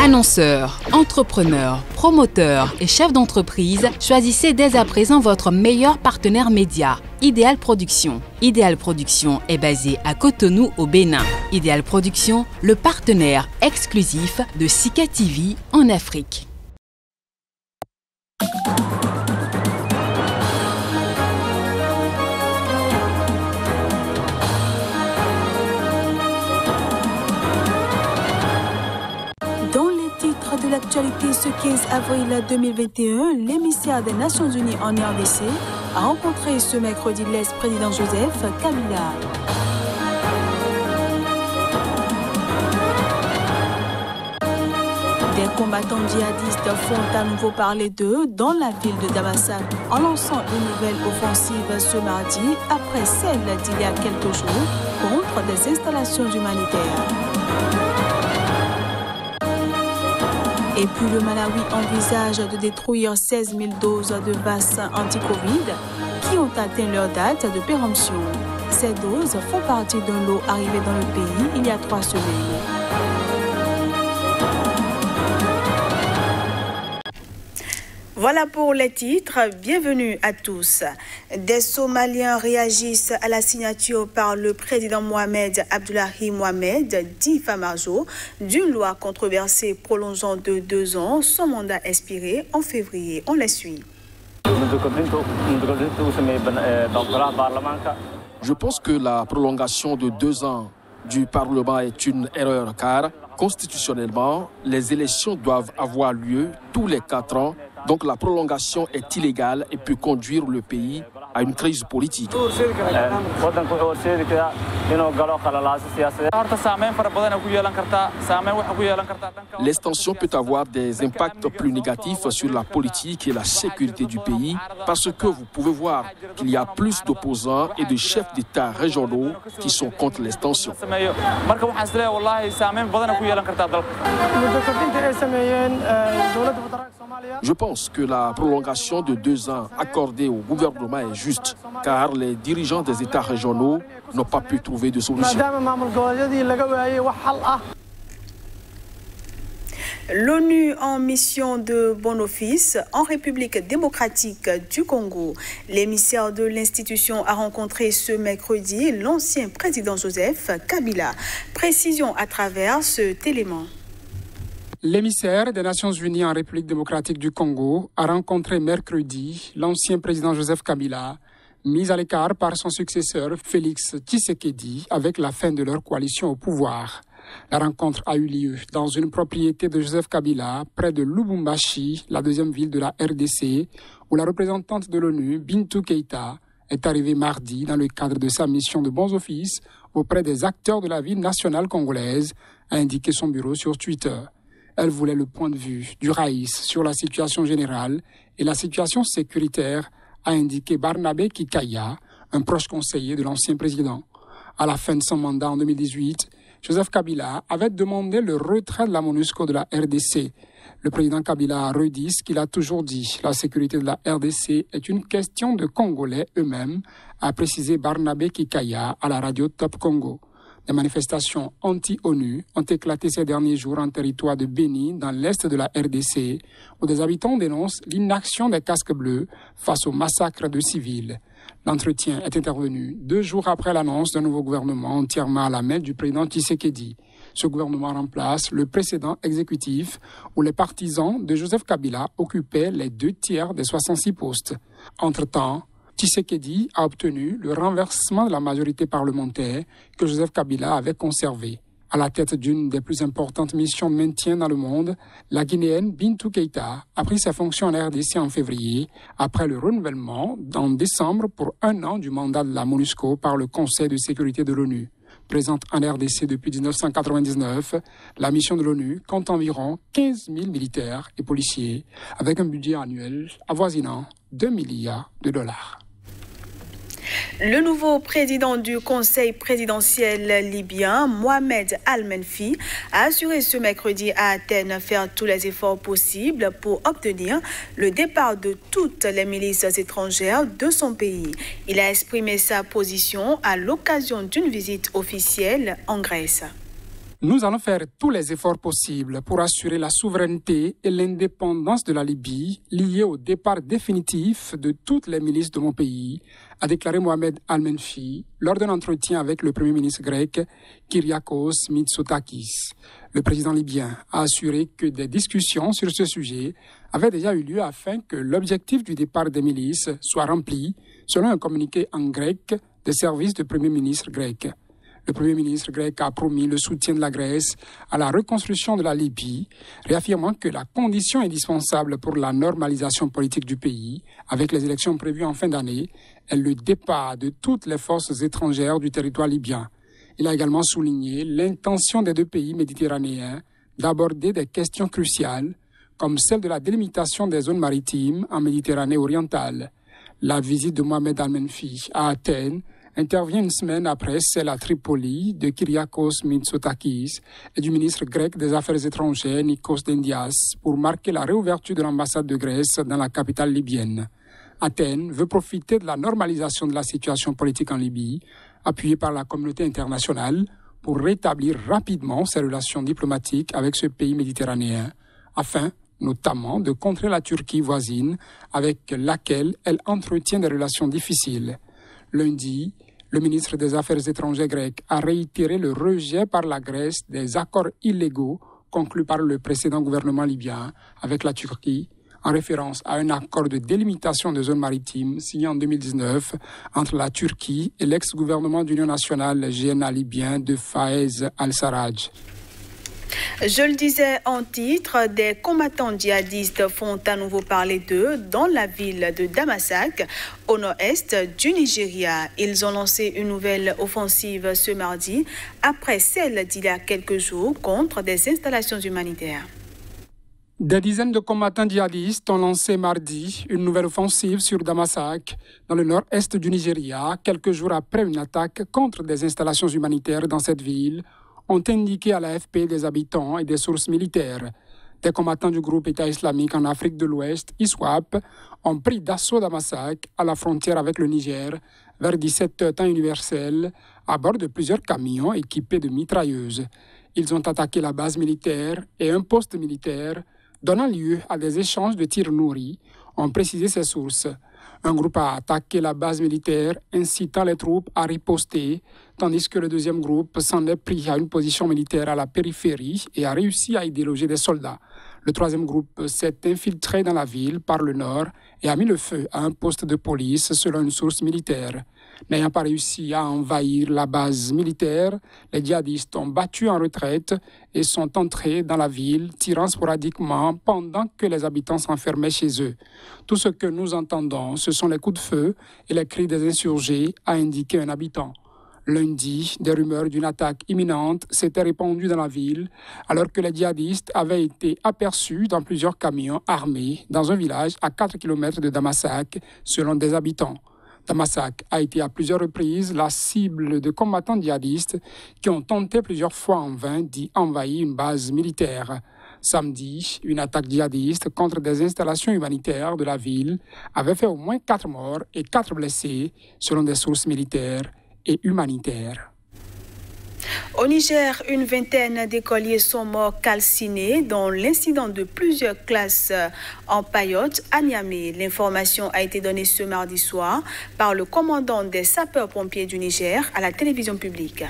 Annonceurs, entrepreneurs, promoteurs et chefs d'entreprise, choisissez dès à présent votre meilleur partenaire média, Idéal Production. Idéal Production est basé à Cotonou au Bénin. Idéal Production, le partenaire exclusif de Sika TV en Afrique. De l'actualité ce 15 avril 2021, l'émissaire des Nations Unies en RDC a rencontré ce mercredi l'ex-président Joseph Kabila. Des combattants djihadistes font à nouveau parler d'eux dans la ville de Damasak en lançant une nouvelle offensive ce mardi après celle d'il y a quelques jours contre des installations humanitaires. Et puis le Malawi envisage de détruire 16 000 doses de vaccins anti-Covid qui ont atteint leur date de péremption. Ces doses font partie d'un lot arrivé dans le pays il y a 3 semaines. Voilà pour les titres. Bienvenue à tous. Des Somaliens réagissent à la signature par le président Mohamed Abdullahi Mohamed, dit Farmajo, d'une loi controversée prolongeant de 2 ans son mandat expiré en février. On les suit. Je pense que la prolongation de 2 ans du Parlement est une erreur car, constitutionnellement, les élections doivent avoir lieu tous les 4 ans. Donc la prolongation est illégale et peut conduire le pays à une crise politique. L'extension peut avoir des impacts plus négatifs sur la politique et la sécurité du pays parce que vous pouvez voir qu'il y a plus d'opposants et de chefs d'État régionaux qui sont contre l'extension. Je pense que la prolongation de 2 ans accordée au gouvernement est juste, car les dirigeants des États régionaux n'ont pas pu trouver de solution. L'ONU en mission de bon office en République démocratique du Congo. L'émissaire de l'institution a rencontré ce mercredi l'ancien président Joseph Kabila. Précision à travers cet élément. L'émissaire des Nations Unies en République démocratique du Congo a rencontré mercredi l'ancien président Joseph Kabila, mis à l'écart par son successeur Félix Tshisekedi avec la fin de leur coalition au pouvoir. La rencontre a eu lieu dans une propriété de Joseph Kabila, près de Lubumbashi, la 2e ville de la RDC, où la représentante de l'ONU, Bintou Keïta, est arrivée mardi dans le cadre de sa mission de bons offices auprès des acteurs de la vie nationale congolaise, a indiqué son bureau sur Twitter. Elle voulait le point de vue du Raïs sur la situation générale et la situation sécuritaire, a indiqué Barnabé Kikaya, un proche conseiller de l'ancien président. À la fin de son mandat en 2018, Joseph Kabila avait demandé le retrait de la MONUSCO de la RDC. Le président Kabila a redit ce qu'il a toujours dit. La sécurité de la RDC est une question de Congolais eux-mêmes, a précisé Barnabé Kikaya à la radio Top Congo. Des manifestations anti-ONU ont éclaté ces derniers jours en territoire de Béni, dans l'est de la RDC, où des habitants dénoncent l'inaction des casques bleus face au massacre de civils. L'entretien est intervenu 2 jours après l'annonce d'un nouveau gouvernement entièrement à la main du président Tshisekedi. Ce gouvernement remplace le précédent exécutif où les partisans de Joseph Kabila occupaient les 2/3 des 66 postes. Entre-temps, Tshisekedi a obtenu le renversement de la majorité parlementaire que Joseph Kabila avait conservée. À la tête d'une des plus importantes missions de maintien dans le monde, la Guinéenne Bintou Keïta a pris ses fonctions en RDC en février, après le renouvellement en décembre pour 1 an du mandat de la MONUSCO par le Conseil de sécurité de l'ONU. Présente en RDC depuis 1999, la mission de l'ONU compte environ 15 000 militaires et policiers, avec un budget annuel avoisinant 2 milliards de dollars. Le nouveau président du Conseil présidentiel libyen, Mohamed Al-Menfi, a assuré ce mercredi à Athènes faire tous les efforts possibles pour obtenir le départ de toutes les milices étrangères de son pays. Il a exprimé sa position à l'occasion d'une visite officielle en Grèce. Nous allons faire tous les efforts possibles pour assurer la souveraineté et l'indépendance de la Libye liées au départ définitif de toutes les milices de mon pays, a déclaré Mohamed Al-Menfi lors d'un entretien avec le Premier ministre grec Kyriakos Mitsotakis. Le président libyen a assuré que des discussions sur ce sujet avaient déjà eu lieu afin que l'objectif du départ des milices soit rempli, selon un communiqué en grec des services du Premier ministre grec. Le Premier ministre grec a promis le soutien de la Grèce à la reconstruction de la Libye, réaffirmant que la condition indispensable pour la normalisation politique du pays, avec les élections prévues en fin d'année, est le départ de toutes les forces étrangères du territoire libyen. Il a également souligné l'intention des deux pays méditerranéens d'aborder des questions cruciales, comme celle de la délimitation des zones maritimes en Méditerranée orientale. La visite de Mohamed Al-Menfi à Athènes intervient une semaine après celle à Tripoli de Kyriakos Mitsotakis et du ministre grec des Affaires étrangères Nikos Dendias pour marquer la réouverture de l'ambassade de Grèce dans la capitale libyenne. Athènes veut profiter de la normalisation de la situation politique en Libye, appuyée par la communauté internationale, pour rétablir rapidement ses relations diplomatiques avec ce pays méditerranéen, afin notamment de contrer la Turquie voisine avec laquelle elle entretient des relations difficiles. Lundi, le ministre des Affaires étrangères grec a réitéré le rejet par la Grèce des accords illégaux conclus par le précédent gouvernement libyen avec la Turquie, en référence à un accord de délimitation de zones maritimes signé en 2019 entre la Turquie et l'ex-gouvernement d'union nationale GNA libyen de Fayez al-Sarraj. Je le disais en titre, des combattants djihadistes font à nouveau parler d'eux dans la ville de Damasak, au nord-est du Nigeria. Ils ont lancé une nouvelle offensive ce mardi, après celle d'il y a quelques jours contre des installations humanitaires. Des dizaines de combattants djihadistes ont lancé mardi une nouvelle offensive sur Damasak, dans le nord-est du Nigeria, quelques jours après une attaque contre des installations humanitaires dans cette ville, ont indiqué à l'AFP des habitants et des sources militaires. Des combattants du groupe État islamique en Afrique de l'Ouest, ISWAP, ont pris d'assaut Damasak, à la frontière avec le Niger, vers 17h temps universel, à bord de plusieurs camions équipés de mitrailleuses. Ils ont attaqué la base militaire et un poste militaire, donnant lieu à des échanges de tirs nourris, ont précisé ces sources. Un groupe a attaqué la base militaire, incitant les troupes à riposter, tandis que le deuxième groupe s'en est pris à une position militaire à la périphérie et a réussi à y déloger des soldats. Le troisième groupe s'est infiltré dans la ville par le nord et a mis le feu à un poste de police selon une source militaire. N'ayant pas réussi à envahir la base militaire, les djihadistes ont battu en retraite et sont entrés dans la ville, tirant sporadiquement pendant que les habitants s'enfermaient chez eux. Tout ce que nous entendons, ce sont les coups de feu et les cris des insurgés, a indiqué un habitant. Lundi, des rumeurs d'une attaque imminente s'étaient répandues dans la ville, alors que les djihadistes avaient été aperçus dans plusieurs camions armés dans un village à 4 km de Damasak, selon des habitants. Damasak a été à plusieurs reprises la cible de combattants djihadistes qui ont tenté plusieurs fois en vain d'y envahir une base militaire. Samedi, une attaque djihadiste contre des installations humanitaires de la ville avait fait au moins 4 morts et 4 blessés, selon des sources militaires et humanitaires. Au Niger, une vingtaine d'écoliers sont morts calcinés dans l'incident de plusieurs classes en Payotte à Niamey. L'information a été donnée ce mardi soir par le commandant des sapeurs-pompiers du Niger à la télévision publique.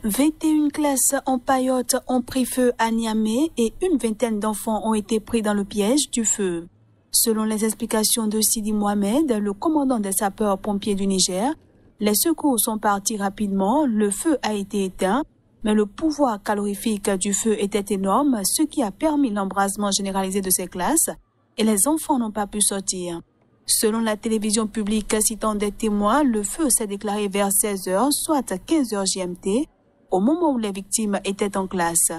21 classes en Payotte ont pris feu à Niamey et une vingtaine d'enfants ont été pris dans le piège du feu. Selon les explications de Sidi Mohamed, le commandant des sapeurs-pompiers du Niger, les secours sont partis rapidement, le feu a été éteint, mais le pouvoir calorifique du feu était énorme, ce qui a permis l'embrasement généralisé de ces classes et les enfants n'ont pas pu sortir. Selon la télévision publique citant des témoins, le feu s'est déclaré vers 16h, soit 15h GMT, au moment où les victimes étaient en classe.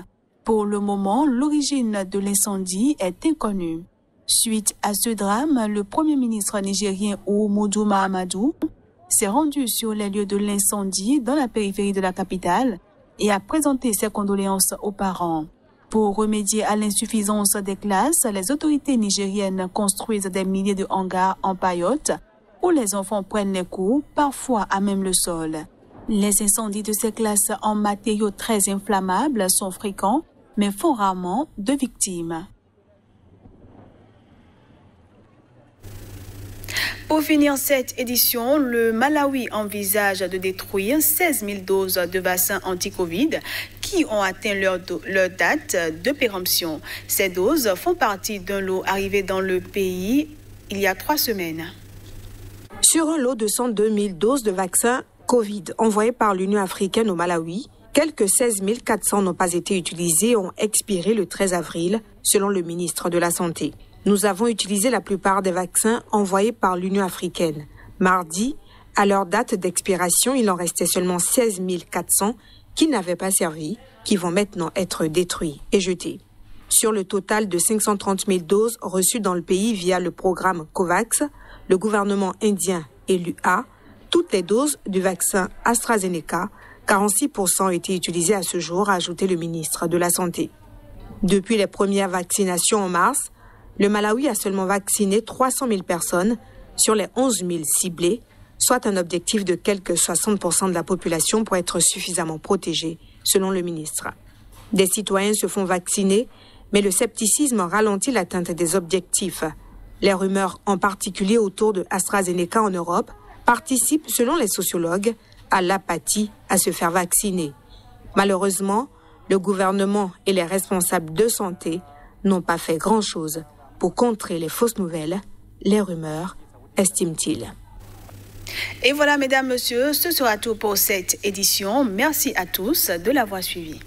Pour le moment, l'origine de l'incendie est inconnue. Suite à ce drame, le Premier ministre nigérien Oumoudou Mahamadou s'est rendu sur les lieux de l'incendie dans la périphérie de la capitale et a présenté ses condoléances aux parents. Pour remédier à l'insuffisance des classes, les autorités nigériennes construisent des milliers de hangars en Payotte où les enfants prennent les cours, parfois à même le sol. Les incendies de ces classes en matériaux très inflammables sont fréquents, mais font rarement de victimes. Pour finir cette édition, le Malawi envisage de détruire 16 000 doses de vaccins anti-Covid qui ont atteint leur date de péremption. Ces doses font partie d'un lot arrivé dans le pays il y a 3 semaines. Sur un lot de 102 000 doses de vaccins Covid envoyés par l'Union africaine au Malawi, quelques 16 400 n'ont pas été utilisés et ont expiré le 13 avril, selon le ministre de la Santé. Nous avons utilisé la plupart des vaccins envoyés par l'Union africaine. Mardi, à leur date d'expiration, il en restait seulement 16 400 qui n'avaient pas servi, qui vont maintenant être détruits et jetés. Sur le total de 530 000 doses reçues dans le pays via le programme COVAX, le gouvernement indien et l'UA, toutes les doses du vaccin AstraZeneca, 46% ont été utilisées à ce jour, a ajouté le ministre de la Santé. Depuis les premières vaccinations en mars, le Malawi a seulement vacciné 300 000 personnes sur les 11 000 ciblées, soit un objectif de quelques 60% de la population pour être suffisamment protégée, selon le ministre. Des citoyens se font vacciner, mais le scepticisme ralentit l'atteinte des objectifs. Les rumeurs, en particulier autour de AstraZeneca en Europe, participent, selon les sociologues, à l'apathie à se faire vacciner. Malheureusement, le gouvernement et les responsables de santé n'ont pas fait grand-chose pour contrer les fausses nouvelles, les rumeurs, estime-t-il. Et voilà, mesdames, messieurs, ce sera tout pour cette édition. Merci à tous de l'avoir suivi.